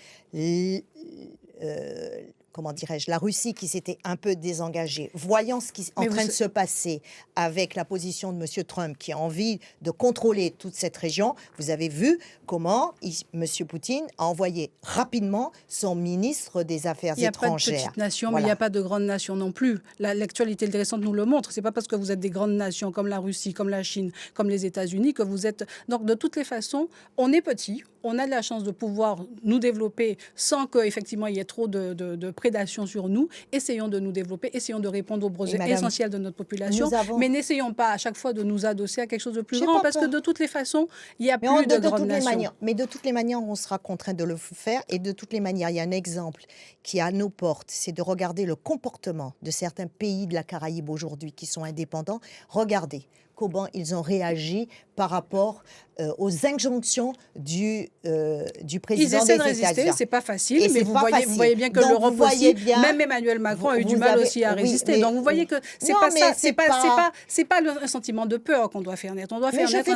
comment dirais-je, la Russie qui s'était un peu désengagée, voyant ce qui est en train de se passer avec la position de M. Trump qui a envie de contrôler toute cette région, vous avez vu comment M. Poutine a envoyé rapidement son ministre des Affaires étrangères. Il n'y a pas de petite nation, mais il n'y a pas de grande nation non plus. L'actualité récente nous le montre. Ce n'est pas parce que vous êtes des grandes nations comme la Russie, comme la Chine, comme les États-Unis que vous êtes... Donc, de toutes les façons, on est petit, on a de la chance de pouvoir nous développer sans qu'effectivement il y ait trop de prédation sur nous. Essayons de nous développer, essayons de répondre aux besoins essentiels de notre population, mais n'essayons pas à chaque fois de nous adosser à quelque chose de plus grand, parce que de toutes les façons, il n'y a plus de grandes nations. Mais de toutes les manières, on sera contraint de le faire, et de toutes les manières, il y a un exemple qui est à nos portes, c'est de regarder le comportement de certains pays de la Caraïbe aujourd'hui qui sont indépendants. Regardez comment ils ont réagi par rapport aux injonctions du président des États-Unis. Ils essaient de résister, c'est pas facile, mais vous voyez bien que l'Europe aussi, même Emmanuel Macron a eu du mal aussi à résister. Donc vous voyez que c'est pas un sentiment de peur qu'on doit faire naître. On doit faire naître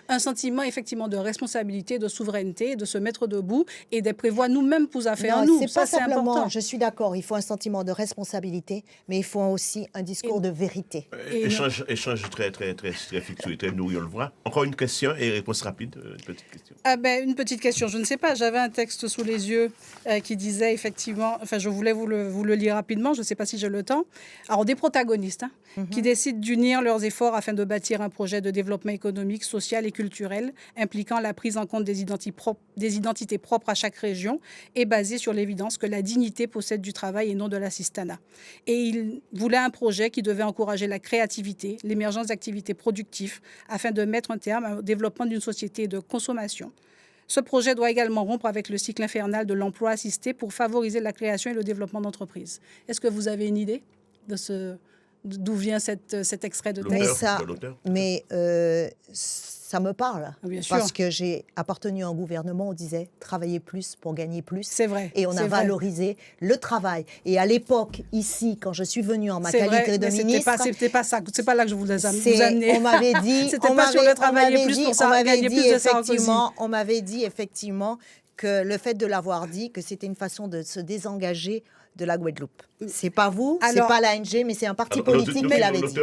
un sentiment effectivement de responsabilité, de souveraineté, de se mettre debout et de prévoir nous-mêmes pour affaire nous. Ça, c'est important. Je suis d'accord, il faut un sentiment de responsabilité, mais il faut aussi un discours de vérité. Échange très très fixé, très nourri, on le voit. Encore une question et réponse rapide, une petite question. Une petite question, je ne sais pas, j'avais un texte sous les yeux qui disait effectivement, je voulais vous le lire rapidement, je ne sais pas si j'ai le temps. Alors, des protagonistes qui décident d'unir leurs efforts afin de bâtir un projet de développement économique, social et culturel impliquant la prise en compte des identités propres à chaque région et basé sur l'évidence que la dignité possède du travail et non de l'assistanat. Et ils voulaient un projet qui devait encourager la créativité, l'émergence d'activités productives afin de mettre un terme au développement d'une société de consommation. Ce projet doit également rompre avec le cycle infernal de l'emploi assisté pour favoriser la création et le développement d'entreprises. Est-ce que vous avez une idée d'où vient cet extrait de texte? Mais ça me parle. Bien sûr. Parce que j'ai appartenu à un gouvernement, on disait travailler plus pour gagner plus. C'est vrai. Et on a valorisé le travail. Et à l'époque, ici, quand je suis venue en ma qualité de ministre... C'était pas ça. C'est pas là que je vous amener. On m'avait dit... C'était pas sur le travailler plus pour ça, gagner plus de Sarkozy. On m'avait dit effectivement que le fait de l'avoir dit, que c'était une façon de se désengager de la Guadeloupe. C'est pas vous, c'est pas l'ANG, mais c'est un parti politique qui l'avait dit.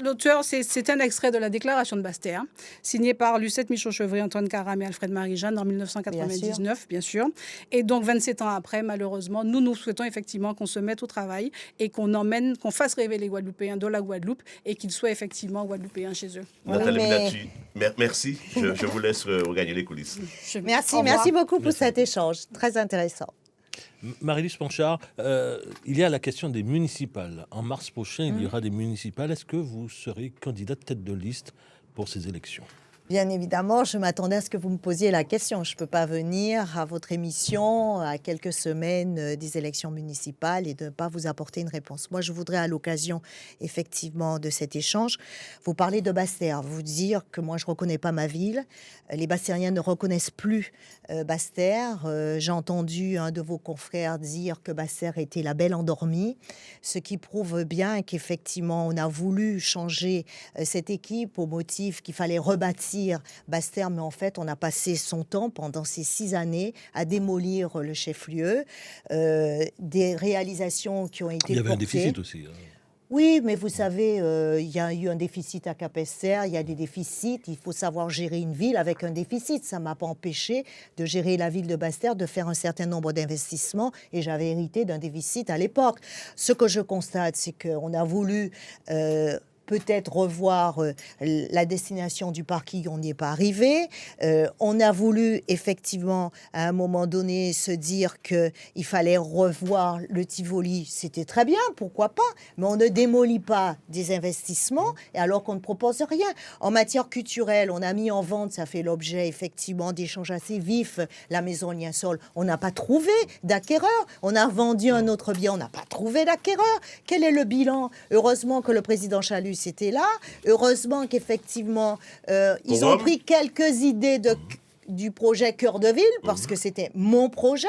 L'auteur, c'est un extrait de la déclaration de Basse-Terre, signé par Lucette Michaud-Chevry, Antoine Karam et Alfred Marie-Jeanne en 1999, bien sûr. Et donc, 27 ans après, malheureusement, nous souhaitons effectivement qu'on se mette au travail et qu'on fasse rêver les Guadeloupéens de la Guadeloupe et qu'ils soient effectivement Guadeloupéens chez eux. Nathalie Minacci, merci. Je vous laisse regagner les coulisses. Merci beaucoup pour cet échange. Très intéressant. Marie-Lise Panchard, il y a la question des municipales. En mars prochain, il y aura des municipales. Est-ce que vous serez candidate tête de liste pour ces élections ? Bien évidemment, je m'attendais à ce que vous me posiez la question. Je ne peux pas venir à votre émission à quelques semaines des élections municipales et de ne pas vous apporter une réponse. Moi, je voudrais, à l'occasion, effectivement, de cet échange, vous parler de Basse-Terre, vous dire que moi, je ne reconnais pas ma ville. Les Basse-Terriens ne reconnaissent plus Basse-Terre. J'ai entendu un de vos confrères dire que Basse-Terre était la belle endormie, ce qui prouve bien qu'effectivement, on a voulu changer cette équipe au motif qu'il fallait rebâtir Basse-Terre, mais en fait, on a passé son temps pendant ces 6 années à démolir le chef-lieu, des réalisations qui ont été portées. Il y avait un déficit aussi. Oui, mais vous savez, il y a eu un déficit à Capesterre, il y a des déficits, il faut savoir gérer une ville avec un déficit. Ça ne m'a pas empêché de gérer la ville de Basse-Terre, de faire un certain nombre d'investissements, et j'avais hérité d'un déficit à l'époque. Ce que je constate, c'est qu'on a voulu... peut-être revoir la destination du parking, on n'y est pas arrivé. On a voulu effectivement, à un moment donné, se dire qu'il fallait revoir le Tivoli. C'était très bien, pourquoi pas, mais on ne démolit pas des investissements et alors qu'on ne propose rien. En matière culturelle, on a mis en vente, ça fait l'objet effectivement d'échanges assez vifs, la maison Liensol. On n'a pas trouvé d'acquéreur. On a vendu un autre bien, on n'a pas trouvé d'acquéreur. Quel est le bilan? Heureusement que le président Chalus était là. Heureusement qu'effectivement, ils ont pris quelques idées du projet Cœur de Ville, parce que c'était mon projet.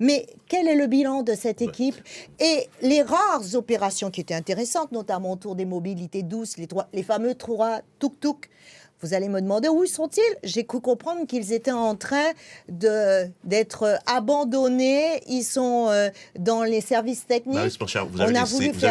Mais quel est le bilan de cette équipe? Et les rares opérations qui étaient intéressantes, notamment autour des mobilités douces, les fameux 3 tuk-tuk, vous allez me demander où sont-ils? J'ai cru comprendre qu'ils étaient en train d'être abandonnés. Ils sont dans les services techniques. Marie Panchard, vous avez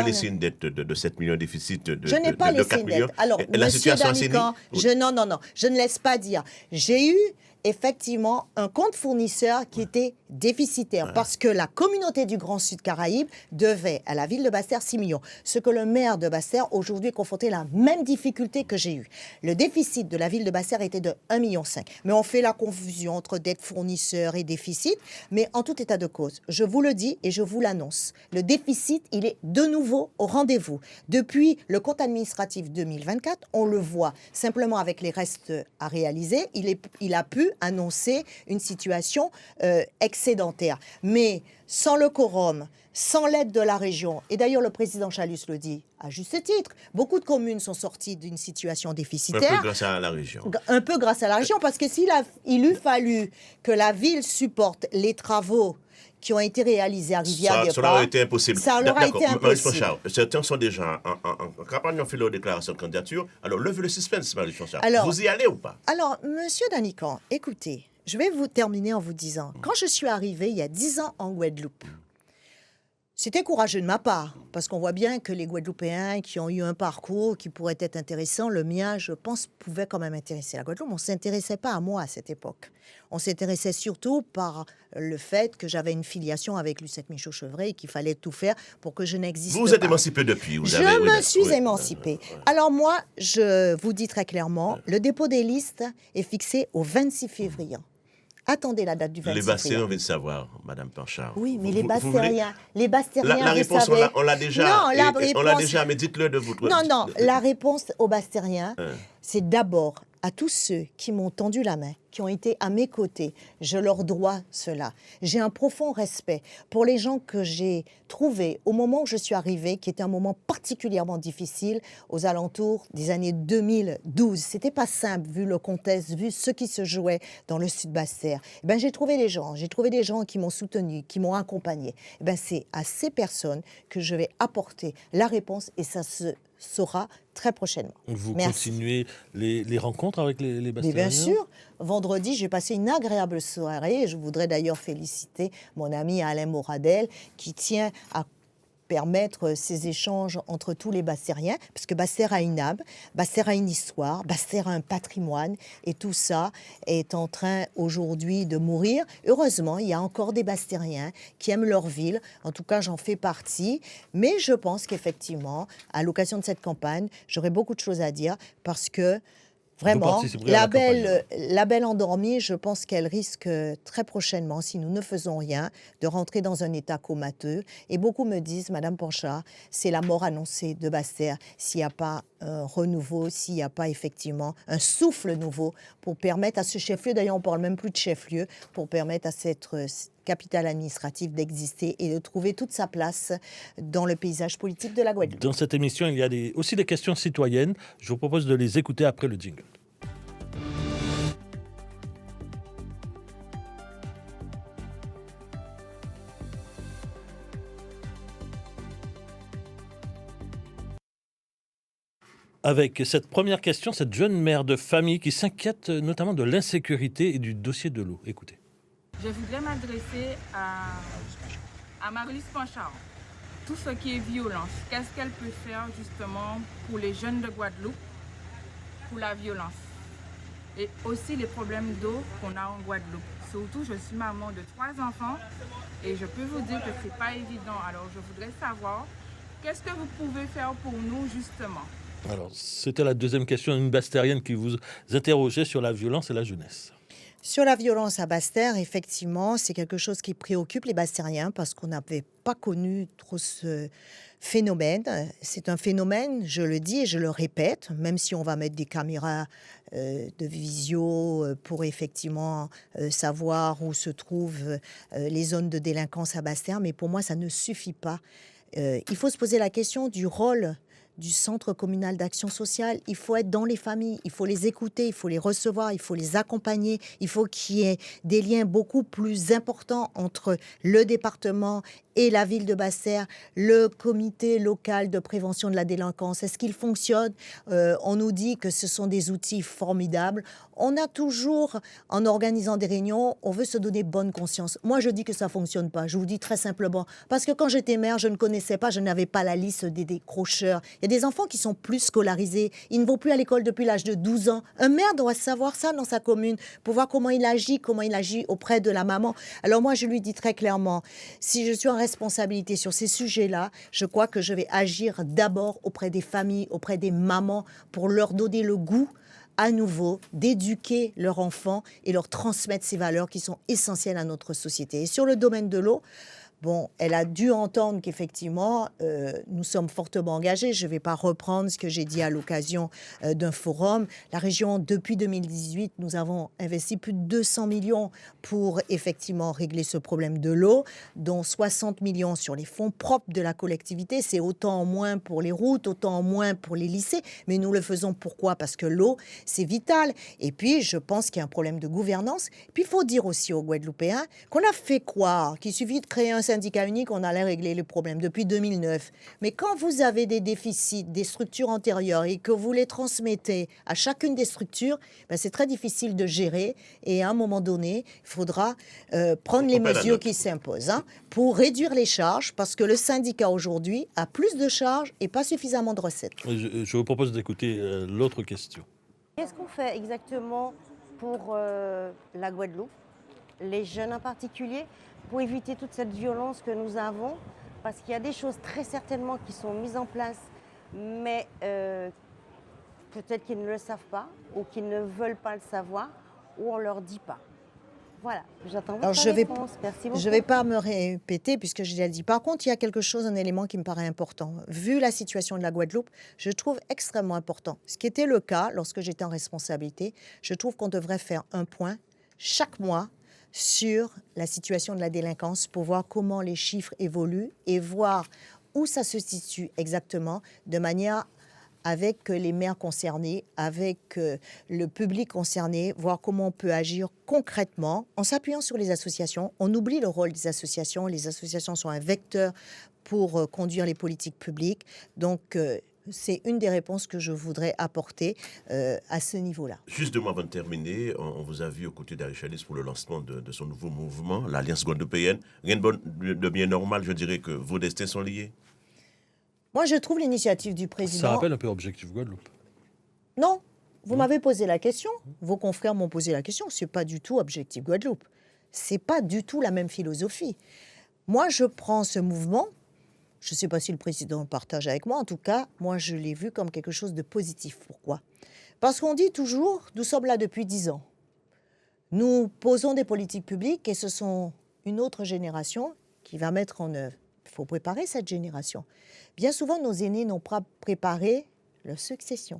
laissé une dette de 7 millions de déficit de 4 millions. Je n'ai pas laissé une dette. Alors, monsieur Danican, non, je ne laisse pas dire. J'ai eu effectivement un compte fournisseur qui était déficitaire parce que la communauté du Grand Sud Caraïbe devait à la ville de Basse-Terre 6 millions. Ce que le maire de Basse-Terre aujourd'hui est confronté à la même difficulté que j'ai eue. Le déficit de la ville de Basse-Terre était de 1,5 million. Mais on fait la confusion entre dette fournisseur et déficit. Mais en tout état de cause, je vous le dis et je vous l'annonce, le déficit, il est de nouveau au rendez-vous. Depuis le compte administratif 2024, on le voit simplement avec les restes à réaliser. Il a pu annoncer une situation excédentaire. Mais sans le quorum, sans l'aide de la région, et d'ailleurs le président Chalus le dit à juste titre, beaucoup de communes sont sorties d'une situation déficitaire. Un peu grâce à la région. Un peu grâce à la région, parce que il eût fallu que la ville supporte les travaux qui ont été réalisés à Rivière-des-Prés. Ça aurait été impossible. Ça aurait été impossible. Certains sont déjà en campagne, ont fait leur déclaration de candidature. Alors, levez le suspense, Marie Panchard. Vous y allez ou pas? Alors, monsieur Danican, écoutez, je vais vous terminer en vous disant, quand je suis arrivée il y a 10 ans en Guadeloupe, C'était courageux de ma part, parce qu'on voit bien que les Guadeloupéens qui ont eu un parcours qui pourrait être intéressant, le mien, je pense, pouvait quand même intéresser la Guadeloupe. On ne s'intéressait pas à moi à cette époque. On s'intéressait surtout par le fait que j'avais une filiation avec Lucette Michaud-Chevray et qu'il fallait tout faire pour que je n'existe pas. Vous vous êtes émancipé depuis. Je me suis émancipée. Alors moi, je vous dis très clairement, le dépôt des listes est fixé au 26 février. Attendez la date du 26 février. Les Bastériens, on veut savoir, Madame Panchard. Oui, mais les Bastériens, la réponse, vous savez... on l'a déjà. Non, on l'a déjà, mais dites-le de votre... Non, la réponse aux Bastériens, c'est d'abord à tous ceux qui m'ont tendu la main, qui ont été à mes côtés. Je leur dois cela. J'ai un profond respect pour les gens que j'ai trouvés au moment où je suis arrivée, qui était un moment particulièrement difficile, aux alentours des années 2012. C'était pas simple, vu le contexte, vu ce qui se jouait dans le sud Basse-Terre. J'ai trouvé des gens qui m'ont soutenu, qui m'ont accompagné. C'est à ces personnes que je vais apporter la réponse et ça se saura très prochainement. Vous continuez les rencontres avec les Bastériens? Bien sûr. Vendredi, j'ai passé une agréable soirée. Je voudrais d'ailleurs féliciter mon ami Alain Moradel qui tient à permettre ces échanges entre tous les Bastériens, parce que Basse-Terre a une âme, Basse-Terre a une histoire, Basse-Terre a un patrimoine, et tout ça est en train aujourd'hui de mourir. Heureusement, il y a encore des Bastériens qui aiment leur ville, en tout cas j'en fais partie, mais je pense qu'effectivement, à l'occasion de cette campagne, j'aurai beaucoup de choses à dire, parce que vraiment, la belle endormie, je pense qu'elle risque très prochainement, si nous ne faisons rien, de rentrer dans un état comateux. Et beaucoup me disent, Madame Panchard, c'est la mort annoncée de Basse-Terre s'il n'y a pas un renouveau, s'il n'y a pas effectivement un souffle nouveau pour permettre à ce chef-lieu, d'ailleurs on ne parle même plus de chef-lieu, pour permettre à cette capitale administrative d'exister et de trouver toute sa place dans le paysage politique de la Guadeloupe. Dans cette émission, il y a aussi des questions citoyennes. Je vous propose de les écouter après le jingle. Avec cette première question, cette jeune mère de famille qui s'inquiète notamment de l'insécurité et du dossier de l'eau. Écoutez. Je voudrais m'adresser à Marie-Lise Panchard. Tout ce qui est violence, qu'est-ce qu'elle peut faire justement pour les jeunes de Guadeloupe, pour la violence? Et aussi les problèmes d'eau qu'on a en Guadeloupe. Surtout, je suis maman de 3 enfants et je peux vous dire que ce n'est pas évident. Alors, je voudrais savoir, qu'est-ce que vous pouvez faire pour nous justement? Alors, c'était la deuxième question, une Bastérienne qui vous interrogeait sur la violence et la jeunesse. Sur la violence à Basse-Terre, effectivement, c'est quelque chose qui préoccupe les Bastériens parce qu'on n'avait pas connu trop ce phénomène. C'est un phénomène, je le dis et je le répète, même si on va mettre des caméras de visio pour effectivement savoir où se trouvent les zones de délinquance à Basse-Terre, mais pour moi, ça ne suffit pas. Il faut se poser la question du rôle du Centre communal d'action sociale. Il faut être dans les familles, il faut les écouter, il faut les recevoir, il faut les accompagner, il faut qu'il y ait des liens beaucoup plus importants entre le département et la ville de Basse-Terre, le comité local de prévention de la délinquance. Est-ce qu'il fonctionne? On nous dit que ce sont des outils formidables. On a toujours, en organisant des réunions, on veut se donner bonne conscience. Moi, je dis que ça ne fonctionne pas. Je vous dis très simplement. Parce que quand j'étais maire, je ne connaissais pas, je n'avais pas la liste des décrocheurs. Il y a des enfants qui sont plus scolarisés. Ils ne vont plus à l'école depuis l'âge de 12 ans. Un maire doit savoir ça dans sa commune pour voir comment il agit auprès de la maman. Alors moi, je lui dis très clairement, si je suis en responsabilité sur ces sujets-là, je crois que je vais agir d'abord auprès des familles, auprès des mamans, pour leur donner le goût à nouveau d'éduquer leurs enfants et leur transmettre ces valeurs qui sont essentielles à notre société. Et sur le domaine de l'eau, bon, elle a dû entendre qu'effectivement, nous sommes fortement engagés. Je ne vais pas reprendre ce que j'ai dit à l'occasion d'un forum. La région, depuis 2018, nous avons investi plus de 200 millions pour effectivement régler ce problème de l'eau, dont 60 millions sur les fonds propres de la collectivité. C'est autant en moins pour les routes, autant en moins pour les lycées. Mais nous le faisons pourquoi? Parce que l'eau, c'est vital. Et puis, je pense qu'il y a un problème de gouvernance. Puis, il faut dire aussi aux Guadeloupéens qu'on a fait croire qu'il suffit de créer un syndicat unique, on allait régler le problème depuis 2009. Mais quand vous avez des déficits, des structures antérieures et que vous les transmettez à chacune des structures, ben c'est très difficile de gérer. Et à un moment donné, il faudra prendre les mesures qui s'imposent pour réduire les charges, parce que le syndicat aujourd'hui a plus de charges et pas suffisamment de recettes. Je vous propose d'écouter l'autre question. Qu'est-ce qu'on fait exactement pour la Guadeloupe, les jeunes en particulier, pour éviter toute cette violence que nous avons? Parce qu'il y a des choses très certainement qui sont mises en place, mais peut-être qu'ils ne le savent pas ou qu'ils ne veulent pas le savoir ou on ne leur dit pas. Voilà, j'attends votre réponse. Merci beaucoup. Je ne vais pas me répéter puisque je l'ai dit. Par contre, il y a quelque chose, un élément qui me paraît important. Vu la situation de la Guadeloupe, je trouve extrêmement important. Ce qui était le cas lorsque j'étais en responsabilité, je trouve qu'on devrait faire un point chaque mois sur la situation de la délinquance pour voir comment les chiffres évoluent et voir où ça se situe exactement de manière avec les maires concernés, avec le public concerné, voir comment on peut agir concrètement en s'appuyant sur les associations. On oublie le rôle des associations. Les associations sont un vecteur pour conduire les politiques publiques. Donc, c'est une des réponses que je voudrais apporter à ce niveau-là. Juste 2 mois avant de terminer, on vous a vu aux côtés d'Arichalis pour le lancement de son nouveau mouvement, l'Alliance guadeloupéenne. Rien de bien normal, je dirais que vos destins sont liés. Moi, je trouve l'initiative du président... Ça rappelle un peu Objectif Guadeloupe. Non, vous m'avez posé la question. Vos confrères m'ont posé la question. Ce n'est pas du tout Objectif Guadeloupe. Ce n'est pas du tout la même philosophie. Moi, je prends ce mouvement. Je ne sais pas si le président partage avec moi. En tout cas, moi, je l'ai vu comme quelque chose de positif. Pourquoi ? Parce qu'on dit toujours, nous sommes là depuis 10 ans. Nous posons des politiques publiques et ce sont une autre génération qui va mettre en œuvre. Il faut préparer cette génération. Bien souvent, nos aînés n'ont pas préparé leur succession.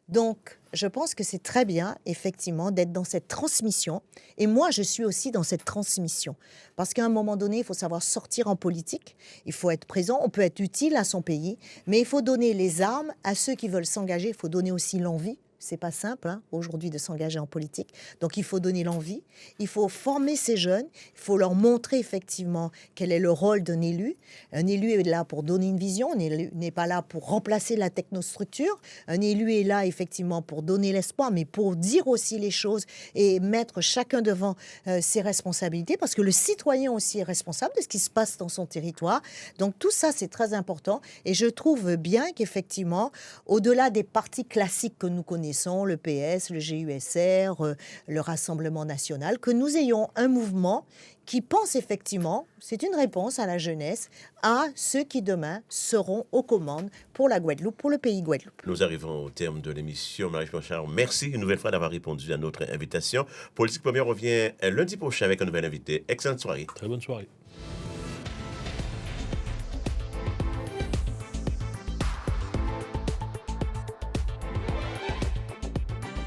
Donc, je pense que c'est très bien, effectivement, d'être dans cette transmission. Et moi, je suis aussi dans cette transmission. Parce qu'à un moment donné, il faut savoir sortir en politique. Il faut être présent. On peut être utile à son pays. Mais il faut donner les armes à ceux qui veulent s'engager. Il faut donner aussi l'envie. C'est pas simple aujourd'hui de s'engager en politique. Donc il faut donner l'envie, il faut former ces jeunes, il faut leur montrer effectivement quel est le rôle d'un élu. Un élu est là pour donner une vision, un élu n'est pas là pour remplacer la technostructure. Un élu est là effectivement pour donner l'espoir, mais pour dire aussi les choses et mettre chacun devant ses responsabilités, parce que le citoyen aussi est responsable de ce qui se passe dans son territoire. Donc tout ça, c'est très important. Et je trouve bien qu'effectivement, au-delà des partis classiques que nous connaissons, le PS, le GUSR, le Rassemblement national, que nous ayons un mouvement qui pense effectivement, c'est une réponse à la jeunesse, à ceux qui demain seront aux commandes pour la Guadeloupe, pour le pays Guadeloupe. Nous arrivons au terme de l'émission. Marie Blanchard, merci une nouvelle fois d'avoir répondu à notre invitation. Politique Première revient lundi prochain avec un nouvel invité. Excellente soirée. Très bonne soirée.